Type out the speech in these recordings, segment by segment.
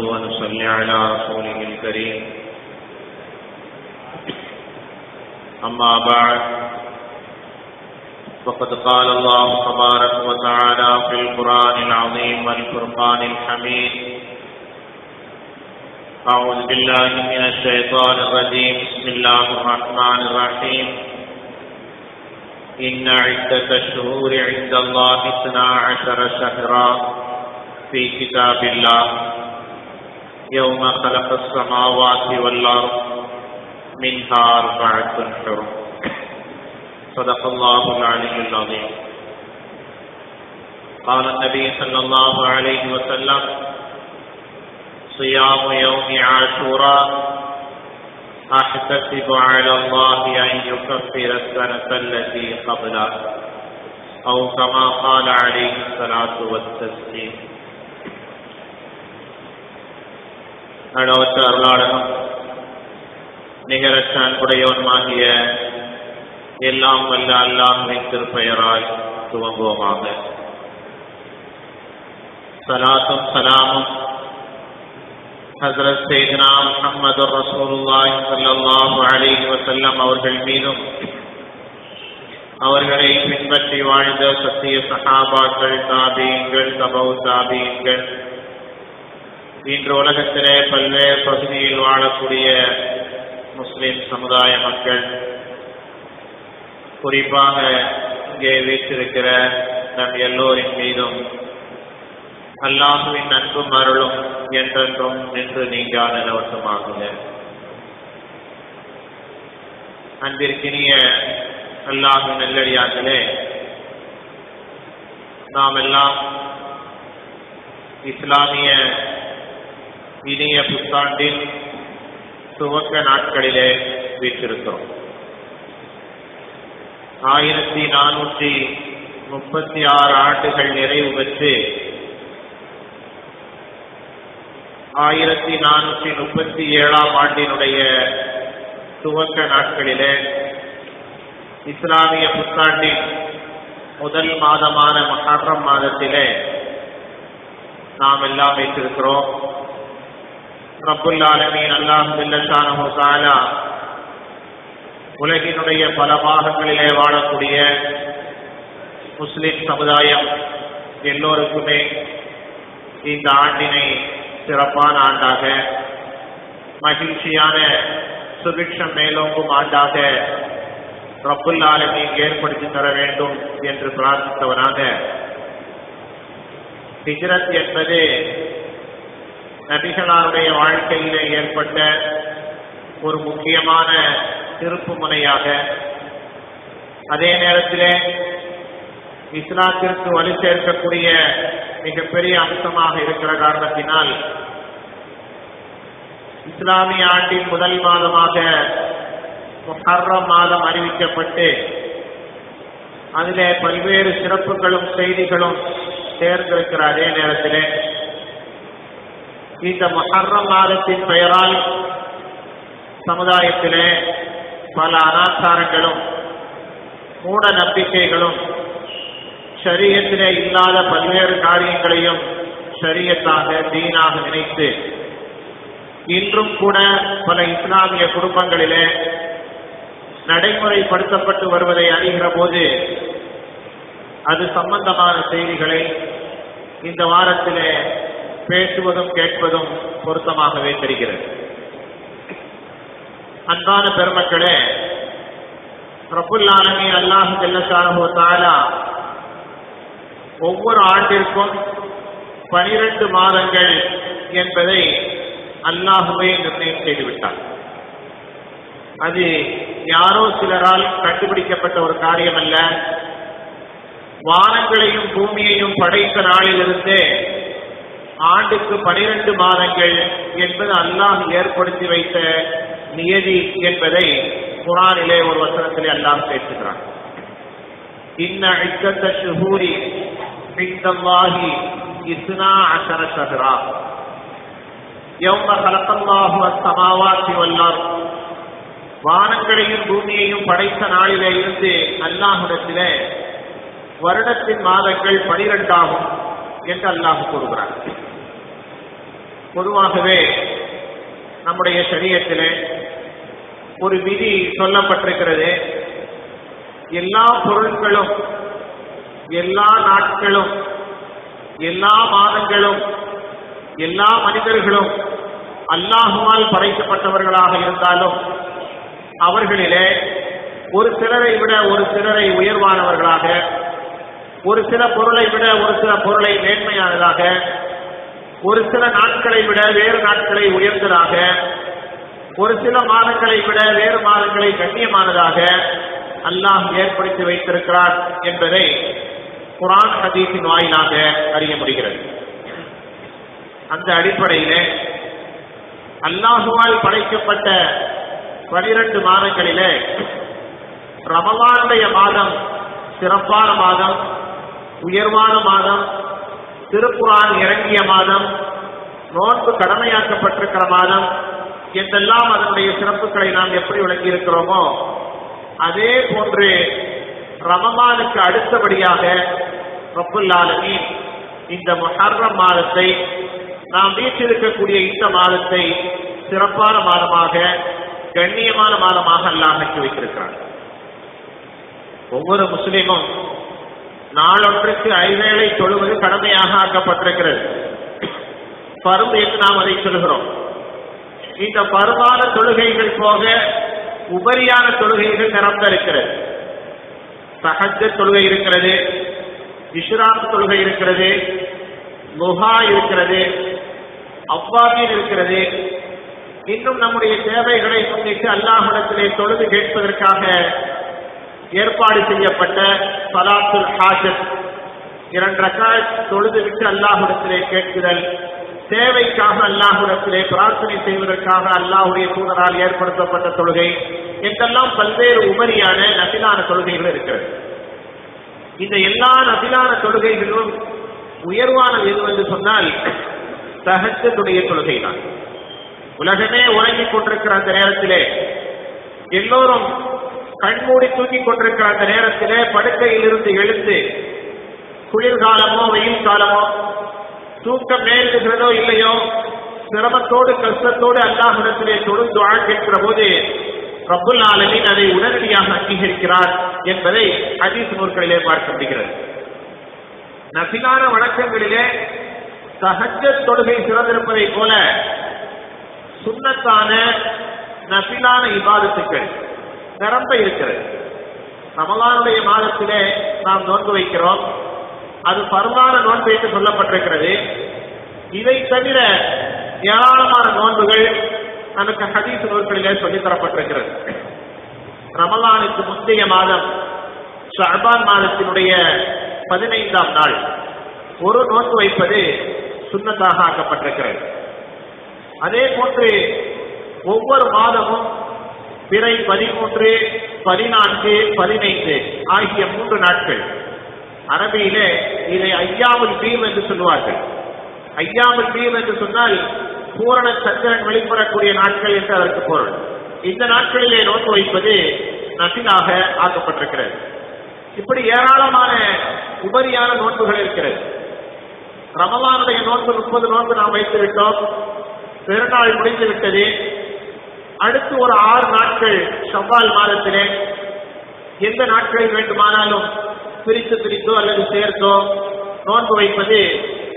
ونصلي على رسوله الكريم أما بعد فقد قال الله تبارك وتعالى في القرآن العظيم والفرقان الحميد أعوذ بالله من الشيطان الرجيم بسم الله الرحمن الرحيم إن عدة الشهور عند الله 12 شهرا في كتاب الله يوم خلق السماوات والأرض منها 4 حرم صدق الله العلي العظيم. قال النبي صلى الله عليه وسلم صيام يوم عاشوراء أحتسب على الله أن يكفر السنة التي قبله أو كما قال عليه الصلاة والتسليم. அளவற்ற அருளாளனும் நிகரற்ற அன்புடையவனுமாகிய எல்லாம் வல்ல அல்லாஹ்வின் திருப்பெயரால் துவங்குவோமாக. ஸலாத்தும் ஸலாமும் ஹஸரத் சையதுனா முஹம்மது ரசூலுல்லாஹி ஸல்லல்லாஹு அலைஹி வஸல்லம் அவர்கள் மீதும் அவர்களை பின்பற்றி வாழ்ந்த சத்திய சஹாபாக்கள், தாபீன்கள், தபவு தாபீன்கள், இன்று உலகத்திலே பல்வேறு பகுதியில் வாழக்கூடிய முஸ்லிம் சமுதாய மக்கள், குறிப்பாக இங்கே வீற்றிருக்கிற நம் எல்லோரின் மீதும் அல்லாஹுவின் அன்பும் அருளும் என்றென்றும் நின்று நீங்கா நிலவட்டமாகுக. அன்பிற்கினிய அல்லாஹுவின் நல்லடியார்களே, நாம் எல்லாம் இஸ்லாமிய இனிய புத்தாண்டின் துவக்க நாட்களிலே வீற்றிருக்கிறோம். 1436 ஆண்டுகள் நிறைவு பெற்று 1437 ஆண்டினுடைய துவக்க நாட்களிலே இஸ்லாமிய புத்தாண்டின் முதல் மாதமான முஹர்ரம் மாதத்திலே நாம் எல்லாம் வைத்திருக்கிறோம். ரப்புல் ஆலமீன் அல்லாஹ் ஜல்ல ஷானஹு தஆலா உலகினுடைய பல பாகங்களிலே வாழக்கூடிய முஸ்லிம் சமுதாயம் எல்லோருக்குமே இந்த ஆண்டினை சிறப்பான ஆண்டாக, மகிழ்ச்சியான சுபிக்ஷம் மேலோங்கும் ஆண்டாக ரப்புல் ஆலமீன் ஏற்படுத்தி தர வேண்டும் என்று பிரார்த்தித்தவனாக, ஹிஜ்ரத் என்பது நபிகளாருடைய வாழ்க்கையிலே ஏற்பட்ட ஒரு முக்கியமான திருப்பு முனையாக, அதே நேரத்திலே இஸ்லாத்திற்கு வலு சேர்க்கக்கூடிய மிகப்பெரிய அம்சமாக இருக்கிற காரணத்தினால் இஸ்லாமிய ஆண்டின் முதல் மாதமாக முஹர்ரம் மாதம் அறிவிக்கப்பட்டு அதிலே பல்வேறு சிறப்புகளும் செய்திகளும் சேர்ந்திருக்கிற அதே நேரத்திலே இந்த முஹர்ரம் மாதத்தின் பெயரால் சமுதாயத்திலே பல அனாச்சாரங்களும் மூட நம்பிக்கைகளும் ஷரியத்திலே இல்லாத பல்வேறு காரியங்களையும் ஷரியத்தாக, தீனாக நினைத்து இன்றும் கூட பல இஸ்லாமிய குடும்பங்களிலே நடைமுறைப்படுத்தப்பட்டு வருவதை அறிகிற போது அது சம்பந்தமான செய்திகளை இந்த வாரத்திலே பேசுவதும் கேட்பதும் பொருத்தமாகவே தெரிகிறது. அன்பான பெருமக்களே, ரப்புல் ஆலமீன் அல்லாஹ் ஜல்ல ஷானஹு தஆலா ஒவ்வொரு ஆண்டிற்கும் 12 மாதங்கள் என்பதை அல்லாஹ்வே நிர்ணயம் செய்துவிட்டார். அது யாரோ சிலரால் கண்டுபிடிக்கப்பட்ட ஒரு காரியம் அல்ல. வானங்களையும் பூமியையும் படைத்த நாளிலிருந்தே ஆண்டுக்கு 12 மாதங்கள் என்பது அல்லாஹ் ஏற்படுத்தி வைத்த நியதி என்பதை குர்ஆனிலே ஒரு வசனத்திலே அல்லாஹ் பேசுகிறார். இன்ன இத்தத்த ஷுஹூரி இன்தல்லாஹி 12 ஷஹ்ரா யௌம கலக்கல்லாஹு அஸ்-ஸமாவாத்தி வல்-அர்த். வானங்களையும் பூமியையும் படைத்த நாளிலே இருந்து அல்லாஹ்விடத்திலே வருடத்தின் மாதங்கள் 12 ஆகும் என்று அல்லாஹ் கூறுகிறார். பொதுவாகவே நம்முடைய ஷரியத்திலே ஒரு விதி சொல்லப்பட்டிருக்கிறது. எல்லா பொருட்களும், எல்லா நாட்களும், எல்லா மாதங்களும், எல்லா மனிதர்களும் அல்லாஹுவால் படைக்கப்பட்டவர்களாக இருந்தாலும் அவர்களிலே ஒரு சிலரை விட ஒரு சிலரை உயர்வானவர்களாக, ஒரு சில பொருளை விட ஒரு சில பொருளை மேன்மையானதாக, ஒரு சில நாட்களை விட வேறு நாட்களை உயர்ந்ததாக, ஒரு சில மாதங்களை விட வேறு மாதங்களை கண்ணியமானதாக அல்லாஹ் ஏற்படுத்தி வைத்திருக்கிறார் என்பதை குர்ஆன் ஹதீஸின் வாயிலாக அறிய முடிகிறது. அந்த அடிப்படையிலே அல்லாஹுவால் படைக்கப்பட்ட 12 மாதங்களிலே ரமலானுடைய மாதம் சிறப்பான மாதம், உயர்வான மாதம், திருக்குர்ஆன் இறங்கிய மாதம், நோன்பு கடமையாக்கப்பட்டிருக்கிற மாதம் என்றெல்லாம் அதனுடைய சிறப்புகளை நாம் எப்படி விளங்கி இருக்கிறோமோ அதே போன்று ரமலானுக்கு அடுத்தபடியாக ரப்புல் ஆலமீன் இந்த முஹர்ரம் மாதத்தை, நாம் வீட்டிருக்கக்கூடிய இந்த மாதத்தை சிறப்பான மாதமாக, கண்ணியமான மாதமாக அல்லாஹ் ஆக்கி வைத்திருக்கிறார். ஒவ்வொரு முஸ்லிமும் நாளொன்றுக்கு 5 வேளை தொழுவது கடமையாக ஆக்கப்பட்டிருக்கிறது. பருவ என்று நாம் அதை சொல்கிறோம். இந்த பருவான தொழுகைகள் போக உபரியான தொழுகைகள் நிரம்ப இருக்கிறது. தஹஜ்ஜத் தொழுகை இருக்கிறது, இஷ்ராக் தொழுகை இருக்கிறது, லுஹா இருக்கிறது, அவ்வாபீன் இருக்கிறது. இன்னும் நம்முடைய தேவைகளை முன்னிட்டு அல்லாஹ்விடத்திலே தொழுது கேட்பதற்காக ஏற்பாடு செய்யப்பட்ட ஸலாத்துல் ஹாஜத், 2 ரக்அத் தொழுது விட்டு அல்லாஹ்விடத்திலே கேட்குதல், தேவைக்காக அல்லாஹ்விடத்திலே பிரார்த்தனை செய்வதற்காக அல்லாஹ்வுடைய தூதரால் ஏற்படுத்தப்பட்ட தொழுகை என்றெல்லாம் பல்வேறு உபரியான நஃபிலான தொழுகைகள் இருக்கிறது. இந்த எல்லா நஃபிலான தொழுகைகளும் உயர்வானது எது என்று சொன்னால் தஹஜ்ஜுடைய தொழுகை தான். உலகமே உறங்கிக் கொண்டிருக்கிற அந்த நேரத்திலே, எல்லோரும் கண்மூடி தூங்கிக் கொண்டிருக்கிற அந்த நேரத்திலே படுக்கையில் இருந்து எழுந்து, குளிர்காலமோ வெயில் காலமோ, தூக்கம் நேருகிறதோ இல்லையோ, சிரமத்தோடு கஷ்டத்தோடு அல்லாஹ்விடத்திலே தொழுது துஆ கேட்கிற போது ரப்புல் ஆலமீன் அதை உடனடியாக அங்கீகரிக்கிறார் என்பதை ஹதீஸ் நூல்களிலே பார்க்க முடிகிறது. நஃபிலான வணக்கங்களிலே தஹஜ்ஜத் தொழுகை சிறந்திருப்பதை போல சுன்னத்தான நஃபிலான இபாதத்துக்கள் நிரம்ப இருக்கிறது. ரமலானுடைய மாதத்திலே நாம் நோன்பு வைக்கிறோம். அது பரவான நோன்பு என்று சொல்லப்பட்டிருக்கிறது. இதை தவிர ஏராளமான நோன்புகள் நமக்கு ஹதீஸ் நூல்களிலே சொல்லித் தரப்பட்டிருக்கிறது. ரமலானுக்கு முந்தைய மாதம் ஷஅபான் மாதத்தினுடைய 15ஆம் நாள் ஒரு நோன்பு வைப்பது சுன்னத்தாக ஆக்கப்பட்டிருக்கிறது. அதே போன்று ஒவ்வொரு மாதமும் பிறை 13, 14, 15 ஆகிய 3 நாட்கள், அரபியிலே இதை ஐயாமுல் பீம் என்று சொல்லுவார்கள். ஐயாமுல் பீம் என்று சொன்னால் பூரண சந்திரன் வெளிப்படக்கூடிய நாட்கள் என்று அதற்கு பொருள். இந்த நாட்களிலே நோன்பு வைப்பது நஃபிலாக ஆக்கப்பட்டிருக்கிறது. இப்படி ஏராளமான உபரியான நோன்புகள் இருக்கிறது. ரமலானுடைய நோன்பு 30 நோன்பு நாம் வைத்து விட்டோம். பெருநாள் முடிந்து விட்டது. அடுத்து ஒரு 6 நாட்கள் ஷவ்வால் மாதத்திலே எந்த நாட்களில் வேண்டுமானாலும் பிரித்தோ அல்லது சேர்த்தோ நோன்பு வைப்பது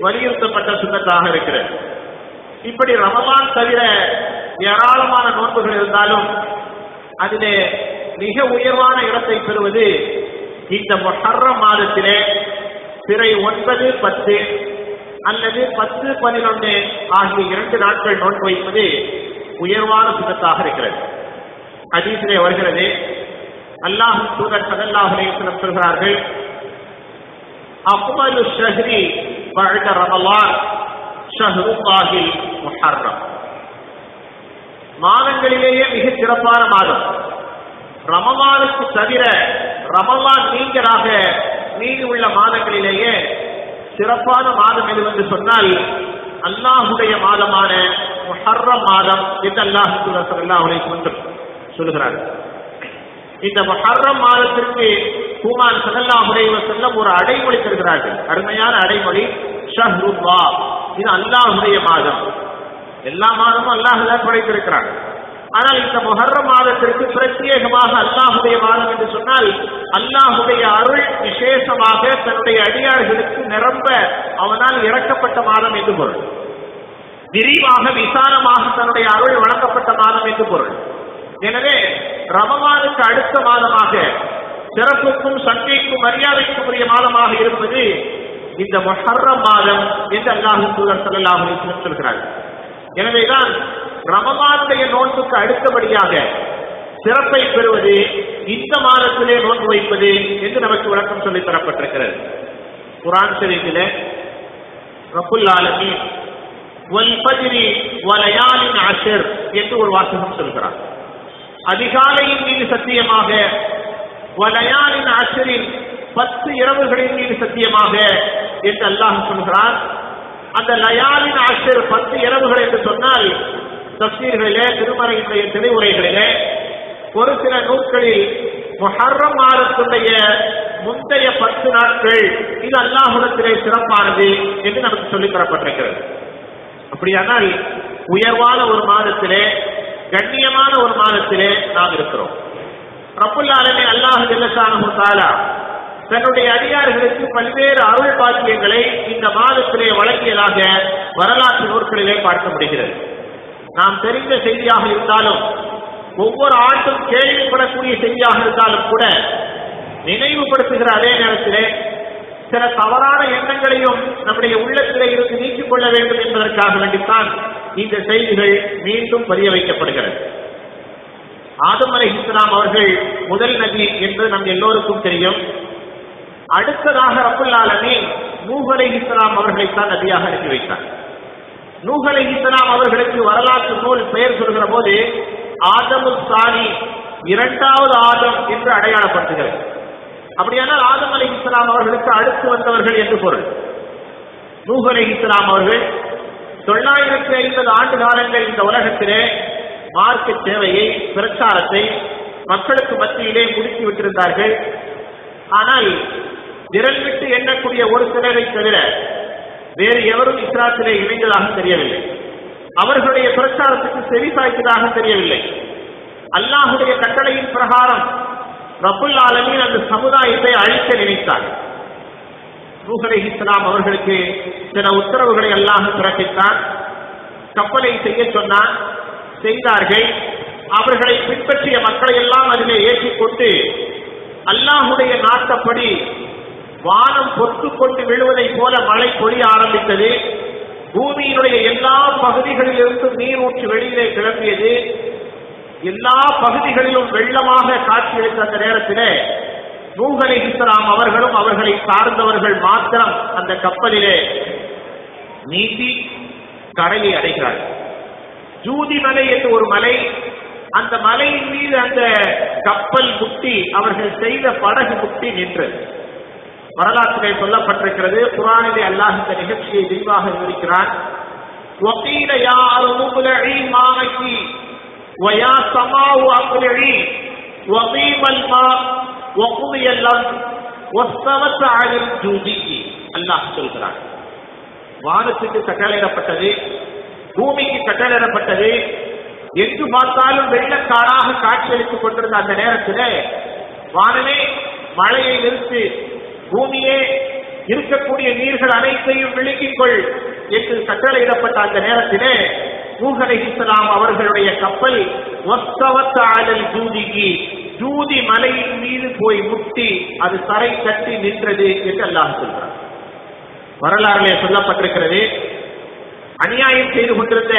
வலியுறுத்தப்பட்ட சுன்னத்தாக இருக்கிறது. இப்படி ரமலான் தவிர ஏராளமான நோன்புகள் இருந்தாலும் அதிலே மிக உயர்வான இடத்தை பெறுவது இந்த முஹர்ரம் மாதத்திலே பிறை 9, 10 அல்லது 10, 11 ஆகிய 2 நாட்கள் நோன்பு வைப்பது உயர்வான சுன்னத்தாக இருக்கிறது. ஹதீஸிலே வருகிறது, அல்லாஹ்வின் தூதர் ஸல்லல்லாஹு அலைஹி வஸல்லம் சொல்கிறார்கள், அஃதலு ஷஹ்ரி பஅத ரமலான் ஷஹ்ருல்லாஹில் முஹர்ரம். மாதங்களிலேயே மிக சிறப்பான மாதம் ரமலானுக்கு தவிர, ரமலான் நீங்களாக மீதி உள்ள மாதங்களிலேயே சிறப்பான மாதம் எது என்று சொன்னால் அல்லாஹுடைய மாதமான முஹர்ரம் மாதம் என்று அல்லாஹ் ஸல்லல்லாஹு அலைஹி வஸல்லம் சொல்கிறார். இந்த முஹர்ரம் மாதத்திற்கு பூமான் ஸல்லல்லாஹு அலைஹி வஸல்லம் ஒரு அடைமொழி தருகிறார்கள். அருமையான அடைமொழி, ஷஹ்ருல்லாஹ், இது அல்லாஹுடைய மாதம். எல்லா மாதமும் அல்லாஹ் படைத்திருக்கிறான். ஆனால் இந்த முஹர்ரம் மாதத்திற்கு பிரத்யேகமாக அல்லாஹுடைய மாதம் என்று சொன்னால் அல்லாஹுடைய அருள் விசேஷமாக தன்னுடைய அடியார்களுக்கு நிரம்ப அவனால் இறக்கப்பட்ட மாதம் என்று பொருள். விரிவாக விசாலமாக தன்னுடைய அருள் வழங்கப்பட்ட மாதம் என்று பொருள். எனவே ரமலானுக்கு அடுத்த மாதமாக சிறப்புக்கும் சங்கைக்கும் மரியாதைக்கும் உரிய மாதமாக இருப்பது இந்த முஹர்ரம் மாதம் என்று அல்லாஹ் தூதர் ஸல்லல்லாஹு அலைஹி வஸல்லம் சொல்கிறார்கள். எனவேதான் ரமலானுடைய நோன்புக்கு அடுத்தபடியாக சிறப்பை பெறுவது இந்த மாதத்திலே நோன்பு வைப்பது என்று நமக்கு விளக்கம் சொல்லித் தரப்பட்டிருக்கிறது. குர்ஆன் ஷரீஃபிலே ரப்புல் ஆலமீன் வல் ஃபஜ்ரி வலயாலின் அஷ்ர் என்று ஒரு வாசகம் சொல்கிறார். அதிகாலையின் மீது சத்தியமாக, வலயாலின் அஷ்ரின் 10 இரவுகளின் மீது சத்தியமாக என்று அல்லாஹ் சொல்கிறார். அந்த லயாலின் அஷ்ர் 10 இரவுகள் என்று சொன்னால் தஃசீர்களிலே, திருமறையினுடைய திரையுரைகளிலே ஒரு சில நூல்களில் முஹர்ரம் மாதத்துடைய முந்தைய 10 நாட்கள் இது அல்லாஹ்விடத்திலே சிறப்பானது என்று நமக்கு சொல்லித் தரப்பட்டிருக்கிறது. அப்படியானால் உயர்வான ஒரு மாதத்திலே, கண்ணியமான ஒரு மாதத்திலே நாம் இருக்கிறோம். ரப்புல் ஆலமீன் அல்லாஹ் ஜல்லஷானஹு தஆலா தன்னுடைய அடியார்களுக்கு பல்வேறு அருள் பாக்கியங்களை இந்த மாதத்திலே வழங்கியதாக வரலாற்று நூல்களிலே பார்க்க முடிகிறது. நாம் தெரிந்த செய்தியாக இருந்தாலும், ஒவ்வொரு ஆண்டும் கேள்விப்படக்கூடிய செய்தியாக இருந்தாலும் கூட நினைவுபடுத்துகிற அதே நேரத்திலே சில தவறான எண்ணங்களையும் நம்முடைய உள்ளத்திலே இருந்து நீக்கிக் கொள்ள வேண்டும் என்பதற்காக வேண்டித்தான் இந்த செய்திகள் மீண்டும் பதிய வைக்கப்படுகிறது. ஆதம் அலைஹிஸ்ஸலாம் அவர்கள் முதல் நபி என்று நம் எல்லோருக்கும் தெரியும். அடுத்ததாக ரப்புல் ஆலமீன் நூஹ் அலைஹிஸ்ஸலாம் அவர்களைத்தான் நபியாக அனுப்பி வைத்தார். நூஹ் அலைஹிஸ்ஸலாம் அவர்களுக்கு வரலாற்று நூல் பெயர் சொல்கிற போது ஆதமுல் சானி, 2வது ஆதம் என்று அடையாளப்படுத்துகிறது. அப்படியானால் ஆதம் அலைஹிஸ்ஸலாம் அவர்களுக்கு அடுத்து வந்தவர்கள் என்று பொருள். நூஹ் அலைஹிஸ்ஸலாம் அவர்கள் 950 ஆண்டு காலங்கள் இந்த உலகத்திலே மார்க்க சேவையை, பிரச்சாரத்தை மக்களுக்கு மத்தியிலே முடித்து விட்டிருந்தார்கள். ஆனால் விரல் விட்டு எண்ணக்கூடிய ஒரு சிலரை தவிர வேறு எவரும் இஸ்லாத்திலே இணைந்ததாக தெரியவில்லை. அவர்களுடைய பிரச்சாரத்துக்கு செவி சாய்த்ததாக தெரியவில்லை. அல்லாஹுடைய கட்டளையின் பிரகாரம் ரப்புல் ஆலமீன் அந்த சமுதாயத்தை அழிக்க நினைத்தார். நூஹ் அலைஹிஸ்ஸலாம் அவர்களுக்கு சில உத்தரவுகளை அல்லாஹ் பிறப்பித்தார். கப்பலை செய்ய சொன்னார், செய்தார்கள். அவர்களை பின்பற்றிய மக்களை எல்லாம் அதிலே ஏற்றிக்கொண்டு அல்லாஹுடைய நாட்டப்படி வானம் பொத்துக் கொண்டு விழுவதை போல மழை பொழிய ஆரம்பித்தது. பூமியினுடைய எல்லா பகுதிகளிலிருந்தும் நீரூற்று வெளியிலே கிளம்பியது. எல்லா பகுதிகளிலும் வெள்ளமாக காட்சியளித்த அந்த நேரத்திலே நூஹ் அலைஹிஸ்ஸலாம் அவர்களும் அவர்களை சார்ந்தவர்கள் மாத்திரம் அந்த கப்பலிலே நீந்தி கரையை அடைகிறார்கள். ஜூதி மலை என்று ஒரு மலை, அந்த மலையின் மீது அந்த கப்பல் முட்டி, அவர்கள் செய்த படகு முட்டி நின்றது. வரலாற்றிலே சொல்லப்பட்டிருக்கிறது. குர்ஆனிலே அல்லாஹ் இந்த நிகழ்ச்சியை விரிவாக விவரிக்கிறான். وَقِيلَ يَا أَرْضُ ابْلَعِي مَاءَكِ وَيَا سَمَاءُ أَقْلِعِي وَغِيضَ الْمَاءُ وَقُضِيَ الْأَمْرُ وَاسْتَوَتْ عَلَى الْجُودِيِّ. அல்லாஹ் சொல்கிறான், வானத்துக்கு கட்டளையிடப்பட்டது, பூமிக்கு கட்டளையிடப்பட்டது. எங்கு பார்த்தாலும் வெள்ளக்காடாக காட்சியளித்துக் கொண்டிருந்த அந்த நேரத்திலே வானமே மழையை நிறுத்தி, பூமியே இருக்கக்கூடிய நீர்கள் அனைத்தையும் விழுங்கிக் கொள் என்று கட்டளையிடப்பட்ட அந்த நேரத்திலே நூஹ் அலைஹிஸ்ஸலாம் அவர்களுடைய கப்பல் வஸ்தவத் அலல் ஜூதிகி, ஜூதி மலையின் மீது போய் முட்டி அது தரை தட்டி நின்றது என்று அல்லாஹ் சொல்கிறார். வரலாறுலே சொல்லப்பட்டிருக்கிறது. அநியாயம் செய்து கொண்டிருந்த,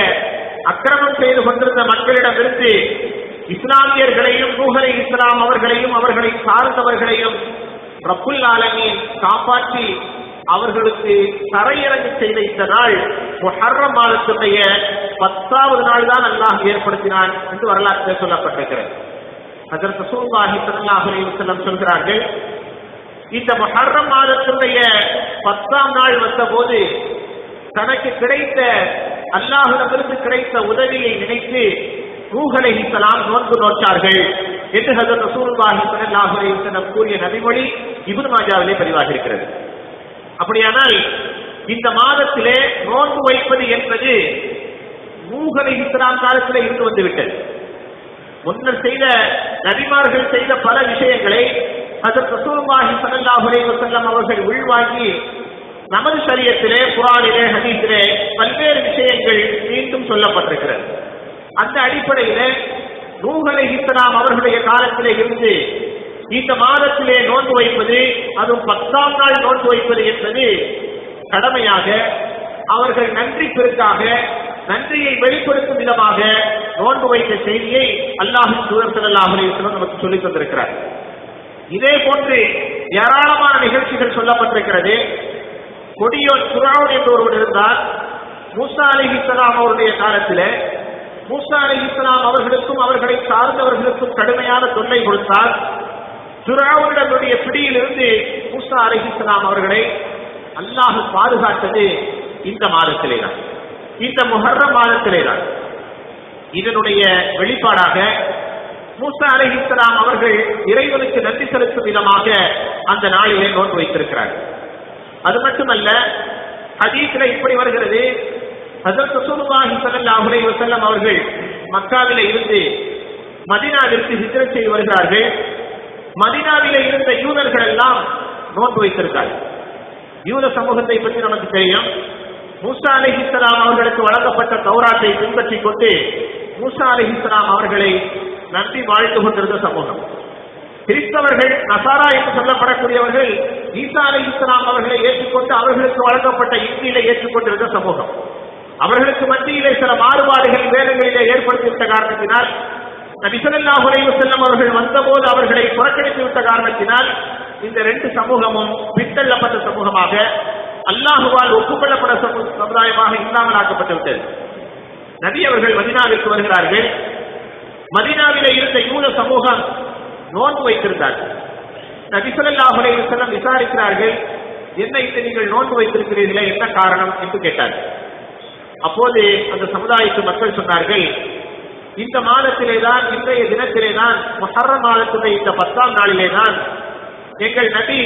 அக்கிரமம் செய்து கொண்டிருந்த மக்களிடமிருந்து இஸ்லாமியர்களையும் நூஹ் அலைஹிஸ்ஸலாம் அவர்களையும் அவர்களை சார்ந்தவர்களையும் ரப்புல் ஆலமீன் காப்பாற்றி அவர்களுக்கு தரையிறங்கு செய்த இந்த நாள் முஹர்ரம் மாதத்துடைய 10வது நாள் தான் அல்லாஹ் ஏற்படுத்தினான் என்று வரலாற்றில் சொல்லப்பட்டிருக்கிறது. ஹஜ்ரத் ரசூலுல்லாஹி ஸல்லல்லாஹு அலைஹி வஸல்லம் சொல்கிறார்கள், இந்த முஹர்ரம் மாதத்துடைய 10ஆம் நாள் வந்தபோது தனக்கு கிடைத்த, அல்லாஹ்விடமிருந்து கிடைத்த உதவியை நினைத்து நூஹ் அலைஹிஸ்ஸலாம் நோன்பு நோற்றார்கள் என்று ஹஜ்ரத் ரசூலுல்லாஹி ஸல்லல்லாஹு அலைஹி வஸல்லம் கூறிய நபிமொழி இப்னு மாஜாவிலே பதிவாகி இருக்கிறது. அப்படியானால் இந்த மாதத்திலே நோன்பு வைப்பது என்பது நூஹ் அலைஹிஸ்ஸலாம் காலத்தில் இருந்து வந்துவிட்டது. முன்னர் செய்த நபிமார்கள் செய்த பல விஷயங்களை ஹஜ்ரத் ரசூலுல்லாஹி ஸல்லல்லாஹு அலைஹி வஸல்லம் அவர்கள் உள்வாங்கி நமது ஷரியத்திலே, குர்ஆனிலே, ஹதீஸிலே பல்வேறு விஷயங்கள் மீண்டும் சொல்லப்பட்டிருக்கிறது. அந்த அடிப்படையிலே நூஹ் அலைஹிஸ்ஸலாம் அவர்களுடைய காலத்திலே இருந்து இந்த மாதத்திலே நோன்பு வைப்பது, அதுவும் 10ஆம் நாள் நோன்பு வைப்பது என்பது கடமையாக, அவர்கள் நன்றி பெருக்காக, நன்றியை வெளிப்படுத்தும் விதமாக நோன்பு வைத்த செய்தியை அல்லாஹ்வின் தூதர் ஸல்லல்லாஹு அலைஹி வஸல்லம் நமக்கு சொல்லித் தந்திருக்கிறார். இதே போன்று ஏராளமான நிகழ்ச்சிகள் சொல்லப்பட்டிருக்கிறது. கொடியோன் ஃபிரௌன் என்ற ஒருவர் இருந்தார். மூசா அலைஹிஸ்ஸலாம் அவருடைய காலத்தில் மூசா அலைஹிஸ்ஸலாம் அவர்களுக்கும் அவர்களை சார்ந்தவர்களுக்கும் கடுமையான தொல்லை கொடுத்தார். ஃபிரௌனுடைய பிடியிலிருந்து மூசா அலைஹிஸ்ஸலாம் அவர்களை அல்லாஹ் பாதுகாத்தது இந்த மாதத்திலே தான், இந்த முஹர்ரம் மாதத்திலே தான். இதனுடைய வெளிப்பாடாக மூசா அலைஹிஸ்ஸலாம் அவர்கள் இறைவனுக்கு நன்றி செலுத்தும் விதமாக அந்த நாளிலே நோன்பு வைத்திருக்கிறார்கள். அது மட்டுமல்ல, ஹதீஸிலே இப்படி வருகிறது, ஹஜ்ரத் ரசூலுல்லாஹி ஸல்லல்லாஹு அலைஹி வஸல்லம் அவர்கள் மக்காவிலே இருந்து மதீனாவிற்கு ஹிஜ்ரத் செய்து வருகிறார்கள். மதீனாவிலே இருந்த யூதர்கள் எல்லாம் நோன்பு வைத்திருக்கிறார்கள். யூத சமூகத்தை பற்றி நமக்கு தெரியும். மூசா அலைஹிஸ்ஸலாம் அவர்களுக்கு வழங்கப்பட்ட தௌராத்தை பின்பற்றிக் கொண்டு மூசா அலைஹிஸ்ஸலாம் அவர்களை நம்பி வாழ்ந்து கொண்டிருந்த சமூகம். கிறிஸ்தவர்கள், நசாரா என்று சொல்லப்படக்கூடியவர்கள் ஈசா அலைஹிஸ்ஸலாம் அவர்களை ஏற்றுக்கொண்டு அவர்களுக்கு வழங்கப்பட்ட இன்ஜீலை ஏற்றுக்கொண்டிருந்த சமூகம். அவர்களுக்கு மத்தியிலே சில மாறுபாடுகள் வேதங்களிலே ஏற்படுத்திவிட்ட காரணத்தினால், நபி ஸல்லல்லாஹு அலைஹி வஸல்லம் அவர்கள் வந்தபோது அவர்களை புறக்கணித்து விட்ட காரணத்தினால் இந்த ரெண்டு சமூகமும் பின்தள்ளப்பட்ட சமூகமாக, அல்லாஹுவால் ஒப்புக்கொள்ளப்பட்ட சமுதாயமாக இல்லாமல் ஆக்கப்பட்டு விட்டது. நபி அவர்கள் மதீனாவிற்கு வருகிறார்கள். மதீனாவிலே இருந்த யூத சமூகம் நோன்பு வைத்திருந்தார்கள். நபி ஸல்லல்லாஹு அலைஹி வஸல்லம் விசாரிக்கிறார்கள், என்ன இது நீங்கள் நோன்பு வைத்திருக்கிறீர்களே, என்ன காரணம் என்று கேட்டார்கள். அப்போது அந்த சமுதாயத்து மக்கள் சொன்னார்கள், இந்த மாதத்திலே தான், இன்றைய தினத்திலே தான், முஹர்ரம் மாதத்துடைய இந்த 10ஆம் நாளிலே தான் எங்கள் நபி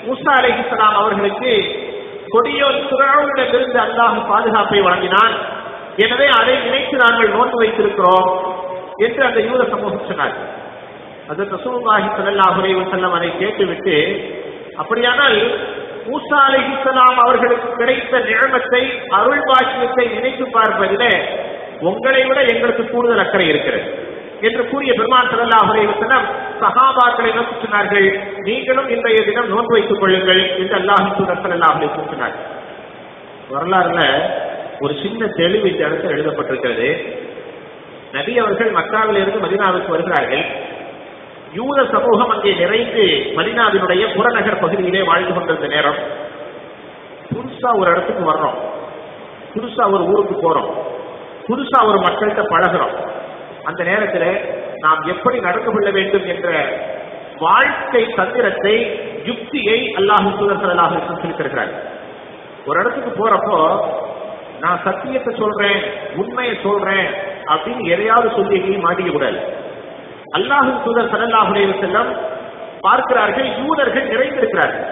மூசா அலைஹிஸ்ஸலாம் அவர்களுக்கு கொடியோன் ஃபிரௌனிடமிருந்து அல்லாஹ் பாதுகாப்பை வழங்கினான். எனவே அதை நினைத்து நாங்கள் நோன்பு வைத்திருக்கிறோம் என்று அந்த யூத சமூகம் சொன்னார்கள். ஹஜ்ரத் ரசூலுல்லாஹி ஸல்லல்லாஹு அலைஹி வஸல்லம் அதை கேட்டுவிட்டு, அப்படியானால் மூசா அலைஹிஸ்ஸலாம் அவர்களுக்கு கிடைத்த நிஅமத்தை, அருள் பாக்கியத்தை நினைத்து பார்ப்பதிலே உங்களை விட எங்களுக்கு கூடுதல் அக்கறை இருக்கிறது என்று கூறிய பெருமான் ஸல்லல்லாஹு அலைஹி வஸல்லம் சஹாபாக்களை நோக்கி சொன்னார்கள், நீங்களும் இன்றைய தினம் நோன்பு வைத்துக் கொள்ளுங்கள் என்று அல்லாஹ்வின் தூதர் ஸல்லல்லாஹு அலைஹி வஸல்லம் சொன்னார்கள். வரலாறுல ஒரு சின்ன தெளிவு இந்த இடத்தில் எழுதப்பட்டிருக்கிறது. நபி அவர்கள் மக்காவிலிருந்து மதீனாவுக்கு வருகிறார்கள். யூத சமூகம் அங்கே நிறைந்து மதீனாவினுடைய புறநகர் பகுதியிலே வாழ்ந்து கொண்டிருந்த நேரம், புதுசா ஒரு இடத்துக்கு வர்றோம், புதுசா ஒரு ஊருக்கு போறோம், புதுசா ஒரு மக்கள்கிட்ட பழகிறோம். அந்த நேரத்தில் நாம் எப்படி நடந்து கொள்ள வேண்டும் என்ற வாழ்க்கை தந்திரத்தை, யுக்தியை அல்லாஹ் தூதர் ஸல்லல்லாஹு அலைஹி வஸல்லம் சொல்லியிருக்கிறார். ஒரு இடத்துக்கு போறப்போ நான் சத்தியத்தை சொல்றேன், உண்மையை சொல்றேன் அப்படின்னு எதையாவது சொல்லி மாட்டிக்க கூடாது. அல்லாஹ் தூதர் ஸல்லல்லாஹு அலைஹி வஸல்லம் பார்க்கிறார்கள், யூதர்கள் நிறைந்திருக்கிறார்கள்.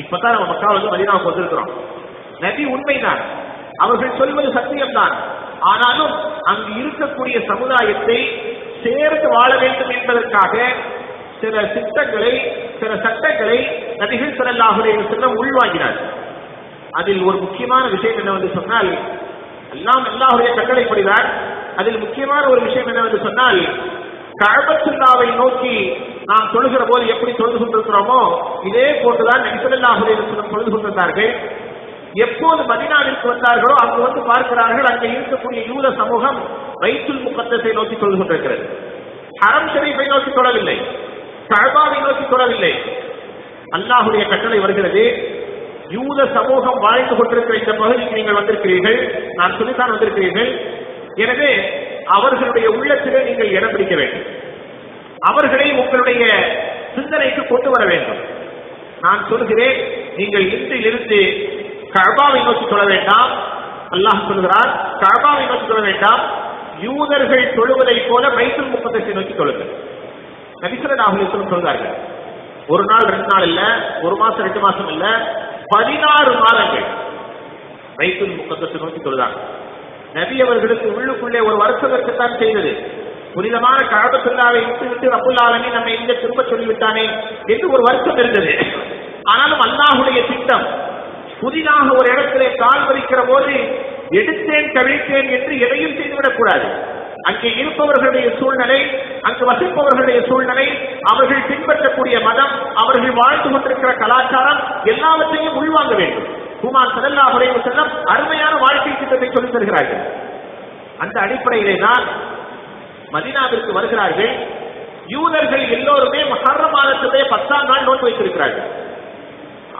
இப்பதான் நம்ம மக்காவுக்கு மதீனாவுக்கு வந்திருக்கிறோம். நபி உண்மைதான், அவர்கள் சொல்வது சத்தியம்தான். ஆனாலும் அங்கு இருக்கக்கூடிய சமுதாயத்தை சேர்ந்து வாழ வேண்டும் என்பதற்காக சில சித்தங்களை, சில சட்டங்களை நபிகள் ஸல்லல்லாஹு அலைஹி வஸல்லம் உள்வாங்கினார். அதில் ஒரு முக்கியமான விஷயம் என்னவென்று சொன்னால், அல்லாஹ்வுடைய கட்டளைப்படிதான். அதில் முக்கியமான ஒரு விஷயம் என்னவென்று சொன்னால், கஅபத்துல்லாவை நோக்கி நாம் தொழுகிற போது எப்படி தொழுது கொண்டிருக்கிறோமோ இதே போன்றுதான் நபி ஸல்லல்லாஹு அலைஹி வஸல்லம் தொழுது கொண்டிருந்தார்கள். எப்போது மதீனாவிற்கு வந்தார்களோ அங்கு வந்து பார்க்கிறார்கள், அங்கே இருக்கக்கூடிய யூத சமூகம் பைத்துல் முகத்தஸை நோக்கி தொழுது கொண்டிருக்கிறது. ஹரம் ஷரீஃபை நோக்கி தொழவில்லை, கஅபாவை நோக்கி தொழவில்லை. அல்லாஹ்வுடைய கட்டளை வருகிறது, யூத சமூகம் வாழ்ந்து கொண்டிருக்கிற இந்த பகுதிக்கு நீங்கள் வந்திருக்கிறீர்கள், நான் சொல்லித்தான் வந்திருக்கிறீர்கள். எனவே அவர்களுடைய உள்ளத்திலே நீங்கள் இடம் பிடிக்க வேண்டும், அவர்களை உங்களுடைய சிந்தனைக்கு கொண்டு வர வேண்டும். நான் சொல்கிறேன், நீங்கள் இன்றிலிருந்து கஅபாவை நோக்கி தொழ வேண்டாம். அல்லாஹ் சொல்கிறார், கஅபாவை நோக்கி தொழ வேண்டாம், யூதர்கள் தொழுவதை போல பைத்துல் முகத்தஸை நோக்கி தொழுங்கள். நபி ஸல்லல்லாஹு அலைஹி வஸல்லம் சொல்றார்கள், ஒரு நாள் 2 நாள் இல்ல, ஒரு மாசம் 2 மாசம் இல்ல, 16 மாதங்கள் பைத்துல் முகத்தஸை நோக்கி தொழுதாங்க. நபி அவர்களுக்கு உள்ளுக்குள்ளே ஒரு வருஷம் இருக்கத்தான் செய்தது. புனிதமான கஅபத்துல்லாவை விட்டு ரப்புல் ஆலமீன் நம்மை இங்க திரும்ப சொல்லிவிட்டானே என்று ஒரு வருஷம் இருந்தது. ஆனாலும் அல்லாஹ்வுடைய திட்டம் புதிதாக ஒரு இடத்திலே கால் பதிக்கிற போது எடுத்தேன் கவிழ்த்தேன் என்று எதையும் செய்துவிடக்கூடாது. அங்கே இருப்பவர்களுடைய சூழ்நிலை, அங்கு வசிப்பவர்களுடைய சூழ்நிலை, அவர்கள் பின்பற்றக்கூடிய மதம், அவர்கள் வாழ்ந்து கொண்டிருக்கிற கலாச்சாரம் எல்லாவற்றையும் உள்வாங்க வேண்டும். குமார் ஸல்லல்லாஹு அலைஹி வஸல்லம் அருமையான வாழ்க்கை திட்டத்தை சொல்லித் தருகிறார்கள். அந்த அடிப்படையிலே தான் மதீனாவிற்கு வருகிறார்கள். யூதர்கள் எல்லோருமே முஹர்ரம் மாதத்திலே 10ஆம் நாள் நோன்பு வைத்திருக்கிறார்கள்.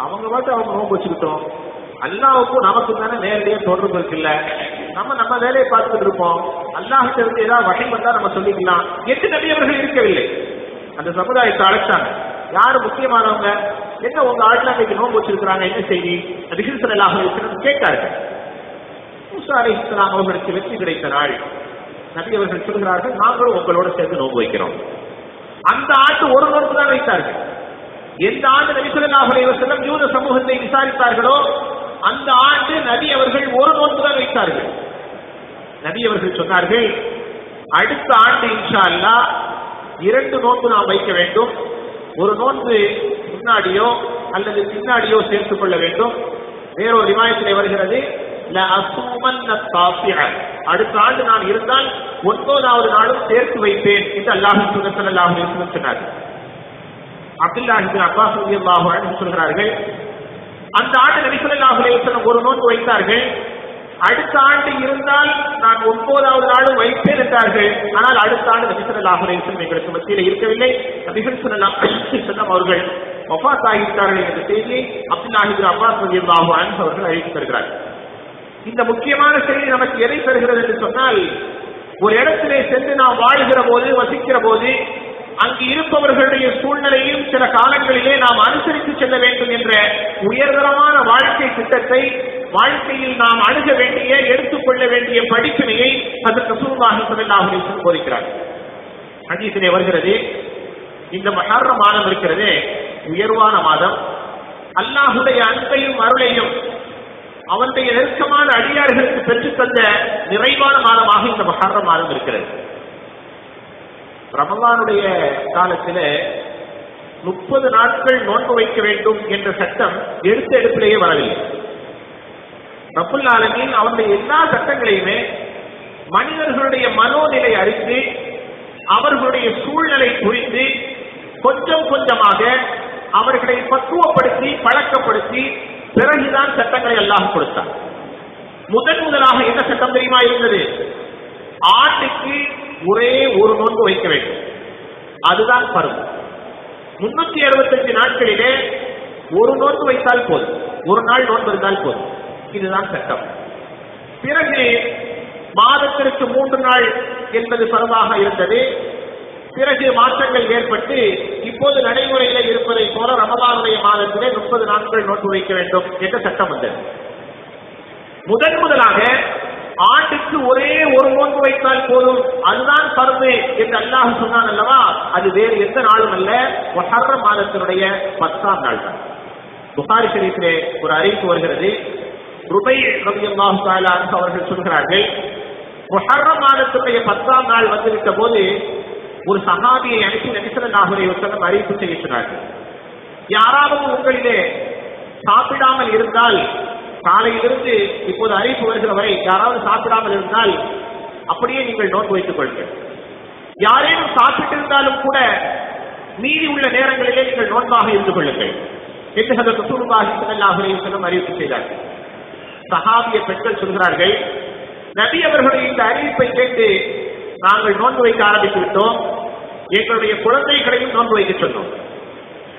அவங்க பார்த்து அவங்க நோன்பு வச்சுக்கிட்டோம், அல்லாஹ்வுக்கும் நமக்கும் தானே நேரடியாக தொடர்பு இருக்குல்ல, நம்ம வேலையை பார்த்துட்டு இருப்போம், அல்லாஹ்கிட்ட இருந்து ஏதாவது வகை வந்தா நம்ம சொல்லிக்கலாம் என்று நபி அவர்கள் இருக்கவில்லை. அந்த சமுதாயத்தை அழைச்சாங்க. யாரு முக்கியமானவங்க, என்ன உங்க ஆட்ல இன்னைக்கு நோன்பு வச்சிருக்கிறாங்க, என்ன செய்தி? நபி ஸல்லல்லாஹு அலைஹி வஸல்லம் கேட்டார்கள். மூஸா அலைஹிஸ்ஸலாம் அவர்களுக்கு வெற்றி கிடைத்த நாள் நபி அவர்கள் சொல்கிறார்கள், நாங்களும் உங்களோட சேர்ந்து நோன்பு வைக்கிறோம். அந்த ஆண்டு ஒரு நோன்பு தான் வைத்தார்கள். எந்த ஆண்டு நபி ஸல்லல்லாஹு அலைஹி வஸல்லம் யூத சமூகத்தை விசாரித்தார்களோ அந்த ஆண்டு நபி அவர்கள் ஒரு நோன்பு தான் வைத்தார்கள். நபி அவர்கள் சொன்னார்கள், அடுத்த ஆண்டு இன்ஷா அல்லாஹ் 2 நோன்பு நாம் வைக்க வேண்டும். ஒரு நோன்பு முன்னாடியோ அல்லது பின்னாடியோ சேர்த்துக் கொள்ள வேண்டும். வேறொரு ரிவாயத்திலே வருகிறது, அடுத்த ஆண்டு நான் இருந்தால் 9வது நாளும் சேர்த்து வைப்பேன் என்று அல்லாஹ்வின் தூதர் ஸல்லல்லாஹு அலைஹி வஸல்லம் சொன்னார்கள். அப்துல்லாஹ் இப்னு அப்பாஸ் ரலியல்லாஹு அன்ஹு சொல்கிறார்கள், அந்த ஆண்டு நபி ஸல்லல்லாஹு அலைஹி வஸல்லம் ஒரு நோன்பு வைத்தார்கள். அடுத்த ஆண்டு இருந்தால் நான் 9வது நாளும் வைப்பேன் என்றார்கள். ஆனால் அடுத்த ஆண்டு நபி ஸல்லல்லாஹு அலைஹி வஸல்லம் எங்களுக்கு மத்தியில் இருக்கவில்லை. நபிகள் ஸல்லல்லாஹு அலைஹி வஸல்லம் அவர்கள் வஃபாத் ஆகிவிட்டார்கள் என்ற செய்தியை அப்துல்லாஹ் இப்னு அப்பாஸ் ரலியல்லாஹு அன்ஹு அவர்கள் அறிவித்து தருகிறார்கள். இந்த முக்கியமான செய்தி நமக்கு எதை தருகிறது என்று சொன்னால், ஒரு இடத்திலே சென்று நாம் வாழ்கிற போது, வசிக்கிற போது அங்கு இருப்பவர்களுடைய சூழ்நிலையும் சில காலங்களிலே நாம் அனுசரித்து செல்ல வேண்டும் என்ற உயர்தரமான வாழ்க்கை திட்டத்தை, வாழ்க்கையில் நாம் அணுக வேண்டிய, எடுத்துக்கொள்ள வேண்டிய படிப்பினையை ஹஜ்ரத் ரசூலுல்லாஹி ஸல்லல்லாஹு அலைஹி வஸல்லம் போதிக்கிறார். ஹதீஸிலே வருகிறது, இந்த முஹர்ரம் மாதம் இருக்கிறதே உயர்வான மாதம். அல்லாஹ்வுடைய அன்பையும் அருளையும் அவனுடைய நெருக்கமான அடியார்களுக்கு பெற்றுத் தந்த நிறைவான மாதமாக இந்த முஹர்ரம் மாதம் இருக்கிறது. ரமலானுடைய காலத்தில் 30 நாட்கள் நோன்பு வைக்க வேண்டும் என்ற சட்டம் எடுத்த எடுப்பிலேயே வரவில்லை. ரப்புல் ஆலமீன் அவனுடைய எல்லா சட்டங்களையுமே மனிதர்களுடைய மனோநிலை அறிந்து, அவர்களுடைய சூழ்நிலை புரிந்து, கொஞ்சம் கொஞ்சமாக அவர்களை பக்குவப்படுத்தி பழக்கப்படுத்தி பிறகுதான் சட்டங்களை அல்லாஹ் கொடுத்தார். முதலாக என்ன சட்டம் தெரியுமா இருந்தது? ஆண்டுக்கு ஒரே ஒரு நோன்பு வைக்க வேண்டும், அதுதான் பருவம். 365 நாட்களிலே ஒரு நோன்பு வைத்தால் போதும், ஒரு நாள் நோன்பு இருந்தால் போதும், இதுதான் சட்டம். பிறகு மாதத்திற்கு 3 நாள் என்பது பருவாக இருந்தது. பிறகு மாற்றங்கள் ஏற்பட்டு இப்போது நடைமுறையில் இருப்பதை போல ரமலானுடைய மாதத்திலே 30 நாட்கள் நோன்பு வைக்க வேண்டும் என்ற சட்டம் வந்தது. முதலாக ஆண்டுக்கு ஒரே ஒரு நோன்பு வைத்தால் போதும், அதுதான் பருவு என்று அல்லாஹ் சொன்னான் அல்லவா? அது வேறு எந்த நாளும் அல்ல, முஹர்ரம் மாதத்தினுடைய 10ஆம் நாள் தான். புகாரி ஷரீஃபிலே ஒரு அறிவிப்பு வருகிறது. ருபை ரலியல்லாஹு தஆலா அன்ஹு அவர்கள் சொல்கிறார்கள், முஹர்ரம் மாதத்தினுடைய 10ஆம் நாள் வந்துவிட்ட போது ஒரு சஹாபியை அனுப்பி நபி ஸல்லல்லாஹு அலைஹி வஸல்லம் அறிவிப்பு செய்ய சொன்னார்கள், யாராவது உங்களிலே சாப்பிடாமல் இருந்தால், காலையிலிருந்து இப்போது அறிவிப்பு வருகிற வரை யாராவது சாப்பிடாமல் இருந்தால் அப்படியே நீங்கள் நோன்பு வைத்துக் கொள்ளுங்கள். யாரேனும் சாப்பிட்டிருந்தாலும் கூட மீதி உள்ள நேரங்களிலே நீங்கள் நோன்பாக இருந்து கொள்ளுங்கள் என்று ஹஜ்ரத் ரசூலுல்லாஹி ஸல்லல்லாஹு அலைஹி வஸல்லம் அறிவிப்பு செய்தார்கள். சஹாபிய பெண்கள் சொல்கிறார்கள், நபி அவர்களுடைய இந்த அறிவிப்பை கேட்டு நாங்கள் நோன்பு வைக்க ஆரம்பித்து விட்டோம். எங்களுடைய குழந்தைகளையும் நோன்பு வைக்க சொன்னோம்.